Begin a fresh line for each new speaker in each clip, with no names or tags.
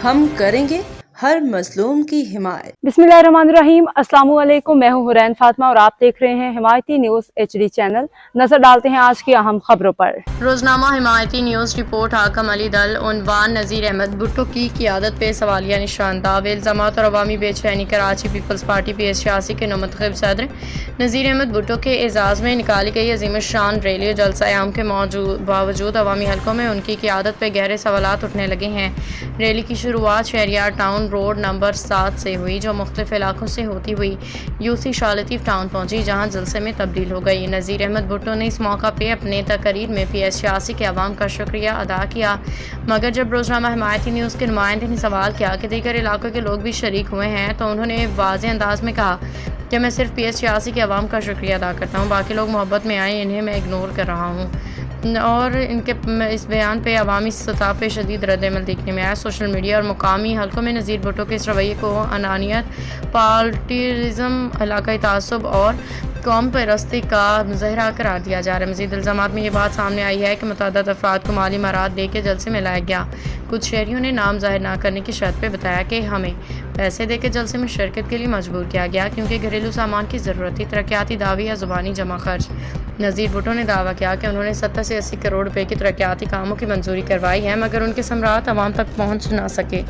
हम करेंगे हर मजलूम की हिमायत।
बिस्मिल्लाहिर्रहमानिर्रहीम। अस्सलाम वालेकुम। मैं हूँ हुरैन फातिमा और आप देख रहे हैं हिमायती न्यूज HD चैनल। नजर डालते हैं आज की अहम खबरों पर।
रोजनामा हिमायती न्यूज रिपोर्ट हाकम अली दल उन्वान नज़ीर अहमद भुट्टो की क़ियादत पे सवालिया निशान दावे इल्ज़ामात और अवामी बेचैनी। कराची पीपल्स पार्टी PS86 के नौमुंतखब सदर नज़ीर अहमद भुट्टो के एजाज़ में निकाली गई अजीम शान रैली जलसा आम के बावजूद अवामी हलकों में उनकी क़ियादत पर गहरे सवालात उठने लगे हैं। रैली की शुरुआत शहरियार टाउन रोड नंबर 7 से हुई, जो मुख्तलिफ इलाकों से होती हुई यूसी शालतीफ टाउन पहुंची, जहां जलसे में तब्दील हो गई। नज़ीर अहमद भुट्टो ने इस मौका पे अपने तकरीर में PS86 के अवाम का शुक्रिया अदा किया, मगर जब रोजनामा हिमायती न्यूज़ के नुमाइंदे ने सवाल किया कि दीगर इलाकों के लोग भी शरीक हुए हैं, तो उन्होंने वाज़ेह अंदाज में कहा कि मैं सिर्फ PS86 के अवाम का शुक्रिया अदा करता हूँ, बाकी लोग मोहब्बत में आए, इन्हें मैं इग्नोर कर रहा हूँ। और इनके इस बयान पे अवामी सतह पे शदीद रद्द-ए-अमल देखने में आया। सोशल मीडिया और मुकामी हलकों में नज़ीर भुट्टो के इस रवैये को अनानियत, पार्टिज़म, इलाकाई तासुब और कौम परस्ती का मुज़ाहरा करार दिया जा रहा है। मज़ीद इल्ज़ामात में ये बात सामने आई है कि मुतअद्दिद अफराद को माली मराद दे के जलसे में लाया गया। कुछ शहरियों ने नाम ज़ाहिर न करने की शर्त पे बताया कि हमें पैसे दे के जलसे में शिरकत के लिए मजबूर किया गया, क्योंकि घरेलू सामान की ज़रूरत थी। तरक्याती दावे या ज़ुबानी जमा खर्च। नज़ीर भुट्टो ने दावा किया कि उन्होंने 70 से 80 करोड़ रुपए की तरक्याती कामों की मंजूरी करवाई है, मगर उनके समरात आवाम तक पहुँच ना सके।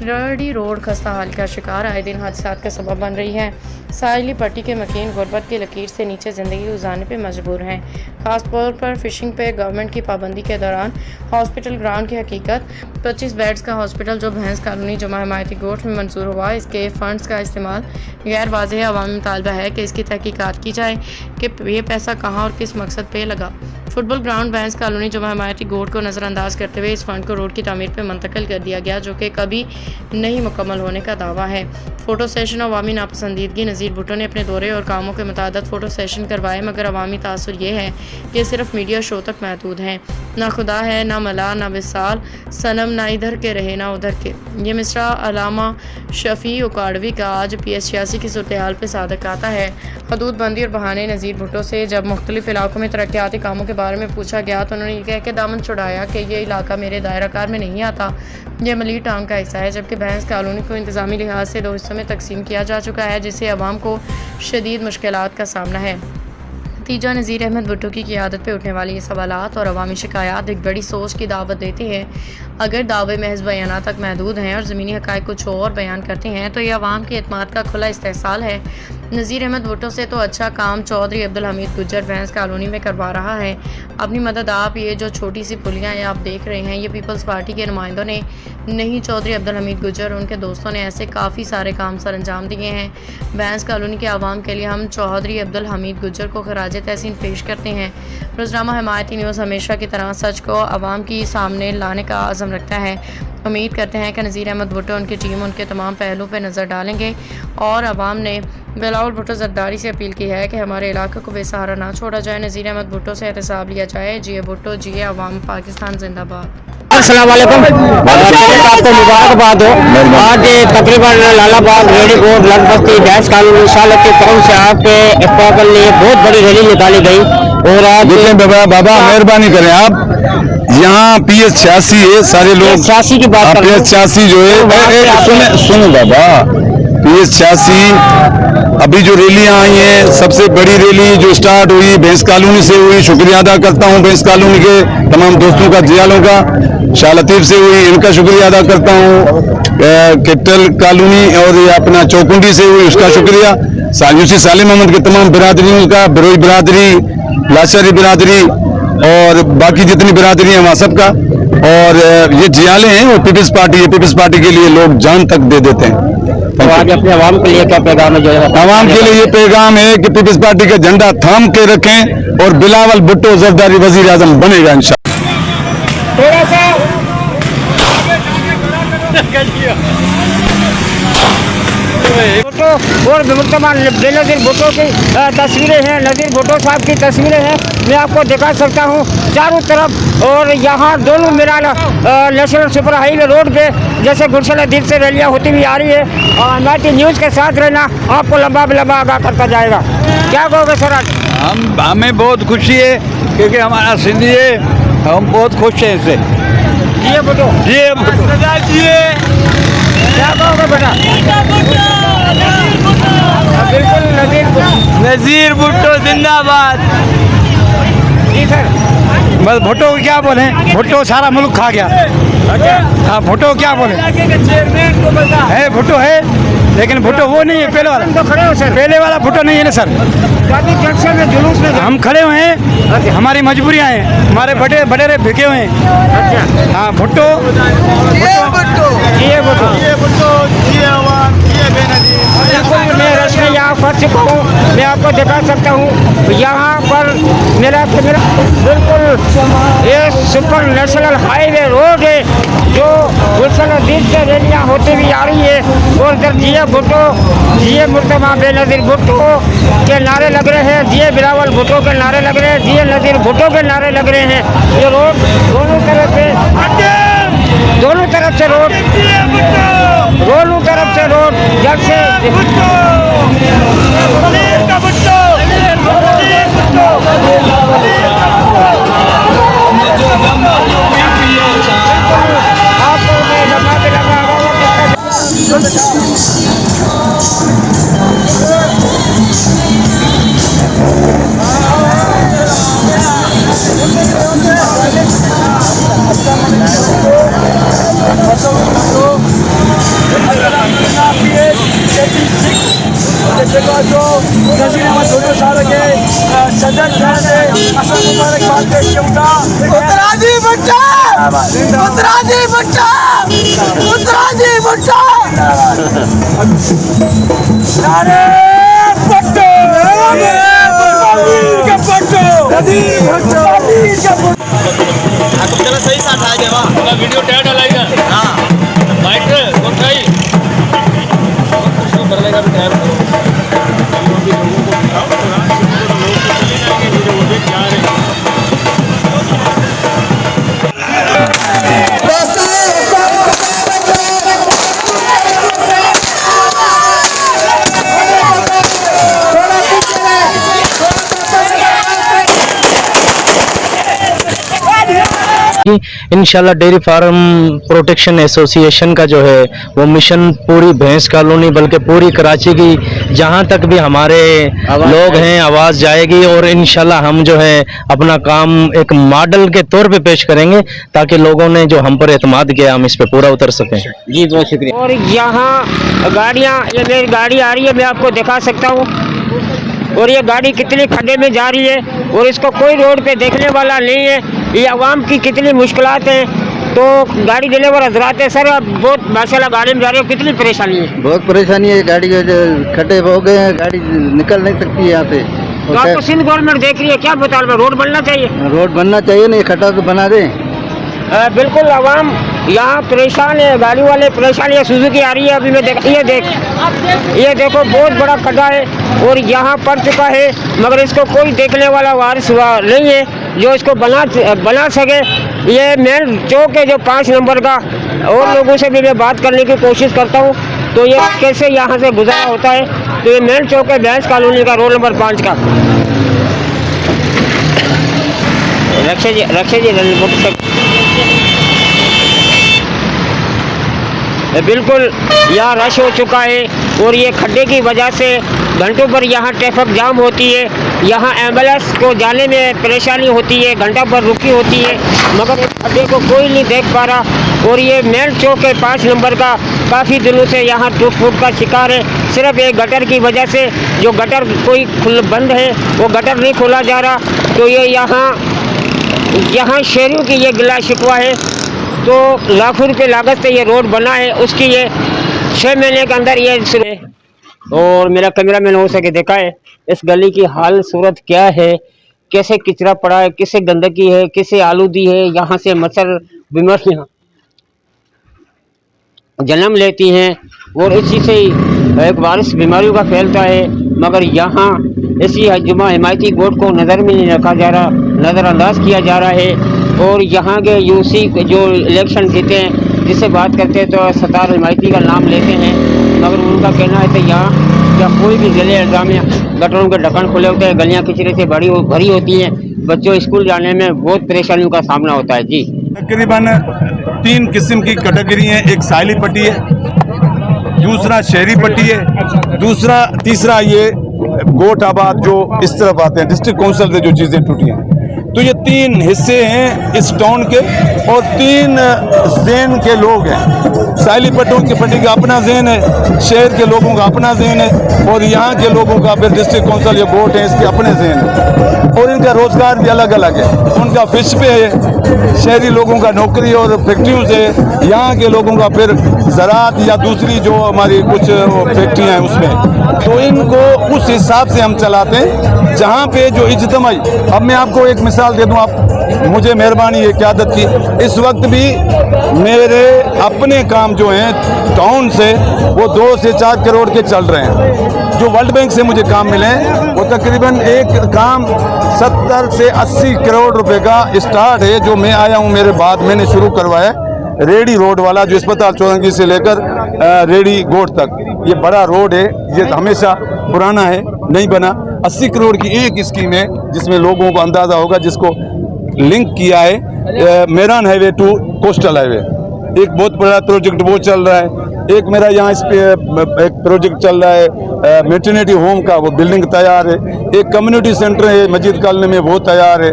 रड़ी रोड खस्ता हाल का शिकार, आए दिन हादसात का सबब बन रही है। साहिली पट्टी के मकीन गुर्बत की लकीर से नीचे ज़िंदगी गुजारने पर मजबूर हैं, खासतौर पर फिशिंग पे गवर्नमेंट की पाबंदी के दौरान। हॉस्पिटल ग्राउंड की हकीकत, 25 बेड्स का हॉस्पिटल जो भैंस कॉलोनी जुमा हिमायती गोठ में मंजूर हुआ, इसके फ़ंड्स का इस्तेमाल गैर वाज़ेह। अवामी मुतालबा है कि इसकी तहकीकात की जाए कि ये पैसा कहाँ और किस मकसद पे लगा। फुटबॉल ग्राउंड भैंस कॉलोनी जुमा हिमायती गोठ को नज़रअंदाज करते हुए इस फंड को रोड की तामीर पर मुंतकिल कर दिया गया, जो कि कभी नहीं मुकम्मल होने का दावा है। फ़ोटो सेशन अवामी नापसंदीदगी। नज़ीर भुट्टो ने अपने दौरे और कामों के मुताबिक फ़ोटो सेशन करवाए, मगर अवामी तासुर ये है कि सिर्फ मीडिया शो तक महदूद हैं। ना खुदा है, ना मला, ना विसाल सनम, ना इधर के रहे ना उधर के। ये मिसरा अलामा शफ़ी उकाड़वी का आज PS86 की सूरत हाल पर सादक आता है। हदूद बंदी और बहाने। नज़ीर भुट्टो से जब मुख्तलिफ इलाकों में तरक्याती कामों के बारे में पूछा गया, तो उन्होंने ये कह के दामन छुड़ाया कि ये इलाका मेरे दायरा कार में नहीं आता, यह मली टाउन का हिस्सा है, जबकि भैंस कॉलोनी को इंतज़ामी लिहाज से 2 हिस्सों में तकसीम किया जा चुका है, जिससे अवाम को शदीद मुश्किलात का सामना है। नतीजा, नज़ीर अहमद भुट्टो की क़ियादत पे उठने वाली ये सवालात और अवामी शिकायत एक बड़ी सोच की दावत देते हैं। अगर दावे महज बयाना तक महदूद हैं और ज़मीनी हक़ाइक़ कुछ और बयान करते हैं, तो यह अवाम के एतमाद का खुला इस्तेहसाल है। नज़ीर अहमद भुट्टो से तो अच्छा काम चौधरी अब्दुल हमीद गुज्जर भैंस कॉलोनी में करवा रहा है। अपनी मदद आप ये जो छोटी सी पुलियाँ आप देख रहे हैं, ये पीपल्स पार्टी के नुमाइंदों ने नहीं, चौधरी अब्दुल हमीद गुज्जर उनके दोस्तों ने ऐसे काफ़ी सारे काम सर अंजाम दिए हैं। भैंस कॉलोनी के आवाम के लिए हम चौधरी अब्दुल हमीद गुज्जर को खराज तहसीन पेश करते हैं। रोज़नामा हिमायती न्यूज़ हमेशा की तरह सच को आवाम की सामने लाने का आज़म रखता है। उम्मीद करते हैं कि नज़ीर अहमद भुट्टो, उनकी टीम उनके तमाम पहलू पर नज़र डालेंगे। और आवाम ने बिलावल भुट्टो ज़रदारी से अपील की है कि हमारे इलाके को बेसहारा ना छोड़ा जाए। नज़ीर अहमद भुट्टो से एहतसाब लिया जाए। जिए भुट्टो, जिए अवाम, पाकिस्तान जिंदाबाद।
अस्सलाम वालेकुम। आपको मुबारकबाद हो। आज तकरीबन लालाबाद, रेडी रोड, लंदबस्ती, भैंस कॉलोनी, शालती टाउन से आपके इफ्तार के लिए बहुत बड़ी रैली निकाली गई। और आज
बाबा मेहरबानी करें, आप यहाँ PS86 है, सारे लोग
PS86 की बात कर रहे हैं।
PS86 जो है, सुनो बाबा, PS86 अभी जो रैलियाँ आई हैं, सबसे बड़ी रैली जो स्टार्ट हुई भैंस कॉलोनी से हुई। शुक्रिया अदा करता हूँ भैंस कॉलोनी के तमाम दोस्तों का, जियालों का। शाह लतीफ से हुई, इनका शुक्रिया अदा करता हूँ। कैपिटल कॉलोनी और ये अपना चौकुंडी से हुई, उसका शुक्रिया। यूसी सालिम मोहम्मद के तमाम बिरादरियों का, बिरोई बिरादरी, लाचारी बिरादरी और बाकी जितनी बिरादरी हैं वहाँ सबका। और ये जियाले हैं और पीपल्स पार्टी के लिए लोग जान तक दे देते हैं।
तो आज अपने आवाम के लिए क्या पैगाम है? जो
आवाम के लिए ये पैगाम है कि पीपल्स पार्टी का झंडा थाम के रखें और बिलावल भुट्टो जरदारी वजीर आजम बनेगा इंशाअल्लाह।
और बेनज़ीर भुट्टो की तस्वीरें हैं, नज़ीर भुट्टो साहब की तस्वीरें हैं, मैं आपको दिखा सकता हूँ चारों तरफ। और यहाँ दोनों मिराल नेशनल सुपर हाईवे रोड पे जैसे गुलशन दिल से रैलियाँ होती हुई आ रही है। और हिमायती न्यूज़ के साथ रहना, आपको लंबा आगाह करता जाएगा। क्या कहोगे सर?
हमें बहुत खुशी है क्योंकि हमारा सिंधी है, हम बहुत खुश हैं इससे।
जिए भुट्टो क्या कहोगे बेटा? बिल्कुल
नजीर भुट्टो जिंदाबाद।
जी सर।
बस भुट्टो को क्या बोले, भुट्टो सारा मुल्क खा गया।
अच्छा
हाँ भुट्टो को क्या बोले, है भुट्टो है, लेकिन भुट्टो वो नहीं है पहले वाला।
तो खड़े हो सर,
पहले वाला भुट्टो नहीं है ना सर।
काफी जंक्शन में जुलूस में
हम खड़े हुए हैं, हमारी मजबूरियाँ हैं, हमारे बड़े भिगे हुए हैं।
अच्छा
हाँ भुट्टो
बिल्कुल मैं रश में यहाँ फंस चुका हूँ। मैं आपको दिखा सकता हूँ यहाँ पर मेरा बिल्कुल ये सुपर नेशनल हाईवे रोड है जो गुलशन से रैलियाँ होती हुई आ रही है और इधर जिए भुट्टो, जिए मुर्तज़ा बेनज़ीर भुट्टो के नारे लग रहे हैं, जिए बिलावल भुट्टो के नारे लग रहे हैं, जिए नज़ीर भुट्टो के नारे लग रहे हैं। ये रोड दोनों तरफ से रोड जब से आपको मैं लगा
नजीर अहमद भुट्टो साहब के सदर मुबारकबाद पेश करूंगा। उत्तराजी भुट्टो नारे भुट्टो नजीर भुट्टो आपको चला सही साथ आ जाएगा वीडियो टैग डालेगा। हाँ माइक कौन खाई कर लेगा भी टैग
इंशाल्लाह डेयरी फार्म प्रोटेक्शन एसोसिएशन का जो है वो मिशन पूरी भैंस कॉलोनी बल्कि पूरी कराची की जहां तक भी हमारे लोग हैं आवाज़ जाएगी और इंशाल्लाह हम जो है अपना काम एक मॉडल के तौर पे पेश करेंगे ताकि लोगों ने जो हम पर एतमाद किया हम इस पे पूरा उतर सकें।
जी बहुत शुक्रिया। और यहाँ गाड़ियाँ, ये मेरी गाड़ी आ रही है, मैं आपको दिखा सकता हूँ और ये गाड़ी कितनी खड्डे में जा रही है और इसको कोई रोड पे देखने वाला नहीं है। ये आवाम की कितनी मुश्किलात हैं। तो गाड़ी डिलीवर हजरात है सर, आप बहुत माशाल्लाह गाड़ी में जा रहे हो, कितनी परेशानी है?
बहुत परेशानी है, गाड़ी के खड्डे हो गए हैं, गाड़ी निकल नहीं सकती है यहाँ से।
तो आपको सिंध गवर्नमेंट देख रही है, क्या मुतालबा? रोड बनना चाहिए,
रोड बनना चाहिए, नहीं खड्डा तो बना दें।
बिल्कुल आवाम यहाँ परेशान है, गाड़ी वाले परेशान है। सुजुकी आ रही है अभी मैं ये देखो बहुत बड़ा खड्डा है और यहाँ पड़ चुका है, मगर इसको कोई देखने वाला वारिस नहीं है जो इसको बना सके। ये मेन चौक है जो 5 नंबर का, और लोगों से भी मैं बात करने की कोशिश करता हूँ तो ये कैसे यहाँ से गुजारा होता है। तो ये मेन चौक है भैंस कॉलोनी का, रोड नंबर 5 का। रखे जी बिल्कुल यहाँ रश हो चुका है और ये खड्डे की वजह से घंटों पर यहाँ ट्रैफिक जाम होती है। यहाँ एम्बुलेंस को जाने में परेशानी होती है, घंटा पर रुकी होती है, मगर इस खड्डे को कोई नहीं देख पा रहा। और ये मेन चौक है 5 नंबर का, काफ़ी दिनों से यहाँ टूट फूट का शिकार है। सिर्फ एक गटर की वजह से, जो गटर कोई बंद है वो गटर नहीं खोला जा रहा। तो ये यहाँ शहरियों की ये गिला शिकवा है। तो लाखों रुपए लागत से ये रोड बना है, उसकी ये 6 महीने के अंदर ये और मेरा कैमरा मैन हो सके देखा है इस गली की हाल सूरत क्या है, कैसे किचरा पड़ा है, कैसे गंदगी है, कैसे आलूदी है। यहाँ से मच्छर बीमारियाँ जन्म लेती हैं और इसी से एक वायरस बीमारियों का फैलता है। मगर यहाँ इसी जुमा हिमायती बोर्ड को नज़र में नहीं रखा जा रहा, नज़रअंदाज किया जा रहा है। और यहाँ के यूसी जो इलेक्शन जीते हैं, जिससे बात करते हैं तो सतार हिमायती का नाम लेते हैं, मगर उनका कहना है कि यहाँ क्या कोई भी ज़िले इंतजामिया गटरों के ढक्कन खुले होते हैं, गलियाँ कचरे से भरी होती हैं, बच्चों स्कूल जाने में बहुत परेशानियों का सामना होता है। जी
तकरीबन
तीन किस्म की कैटेगरी है। एक साइली पट्टी है, दूसरा शहरी पट्टी है, तीसरा ये गोटाबाद जो इस तरफ आते हैं, डिस्ट्रिक्ट काउंसिल से जो चीज़ें टूटी हैं। तो ये तीन हिस्से हैं इस टाउन के और तीन ज़हन के लोग हैं। साइली पट्टी का अपना ज़हन है, शहर के लोगों का अपना ज़हन है और यहाँ के लोगों का फिर डिस्ट्रिक्ट काउंसिल या बोर्ड है इसके अपने ज़हन है और इनका रोज़गार भी अलग अलग है। उनका फिश पे है, शहरी लोगों का नौकरी और फैक्ट्रियों से, यहाँ के लोगों का फिर ज़राअत या दूसरी जो हमारी कुछ फैक्ट्रियाँ हैं उसमें। तो इनको उस हिसाब से हम चलाते हैं जहाँ पे जो इज्तिमाई। अब मैं आपको एक मिसाल दे दूँ, आप मुझे मेहरबानी है क़यादत की, इस वक्त भी मेरे अपने काम जो हैं टाउन से वो 2 से 4 करोड़ के चल रहे हैं। जो वर्ल्ड बैंक से मुझे काम मिले हैं वो तकरीबन एक काम 70 से 80 करोड़ रुपए का स्टार्ट है। जो मैं आया हूँ मेरे बाद मैंने शुरू करवाया रेडी रोड वाला, जो अस्पताल चौरंगी से लेकर रेडी गोट तक, ये बड़ा रोड है, ये हमेशा पुराना है, नहीं बना। 80 करोड़ की एक स्कीम है जिसमें लोगों को अंदाज़ा होगा, जिसको लिंक किया है मेरान हाईवे टू कोस्टल हाईवे। एक बहुत बड़ा प्रोजेक्ट वो चल रहा है। एक मेरा यहाँ इस पे एक प्रोजेक्ट चल रहा है मैटरनिटी होम का, वो बिल्डिंग तैयार है। एक कम्युनिटी सेंटर है मस्जिद कॉलोनी में, वो तैयार है।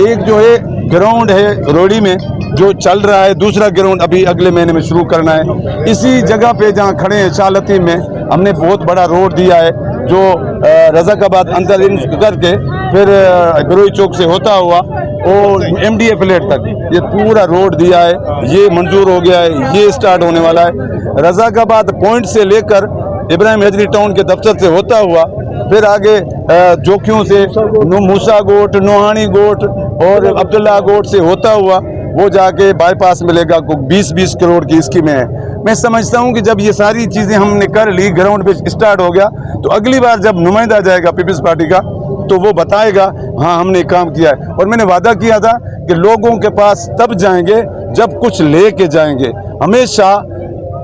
एक जो है ग्राउंड है रोडी में जो चल रहा है, दूसरा ग्राउंड अभी अगले महीने में शुरू करना है। इसी जगह पे जहाँ खड़े हैं शाह लतीफ़ में, हमने बहुत बड़ा रोड दिया है जो रज़ाकाबाद अंदर इन करके फिर गरोई चौक से होता हुआ और MDA फ्लैट तक ये पूरा रोड दिया है, ये मंजूर हो गया है, ये स्टार्ट होने वाला है। रज़ाकाबाद पॉइंट से लेकर इब्राहिम हैदरी टाउन के दफ्तर से होता हुआ फिर आगे जोखियों से मूसा गोट, नोहानी गोट और अब्दुल्ला गोट से होता हुआ वो जाके बाईपास मिलेगा। 20-20 करोड़ की स्कीमें हैं। मैं समझता हूं कि जब ये सारी चीज़ें हमने कर ली, ग्राउंड पे स्टार्ट हो गया, तो अगली बार जब नुमाइंदा जाएगा पीपल्स पार्टी का तो वो बताएगा हाँ हमने काम किया है। और मैंने वादा किया था कि लोगों के पास तब जाएंगे जब कुछ ले के जाएंगे। हमेशा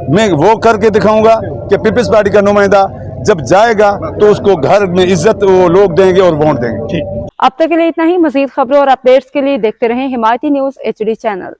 मैं वो करके दिखाऊंगा कि पीपल्स पार्टी का नुमाइंदा जब जाएगा तो उसको घर में इज्जत वो लोग देंगे और वोट देंगे।
अब तक के लिए इतना ही। मजीद खबरों और अपडेट्स के लिए देखते रहें हिमायती न्यूज़ HD चैनल।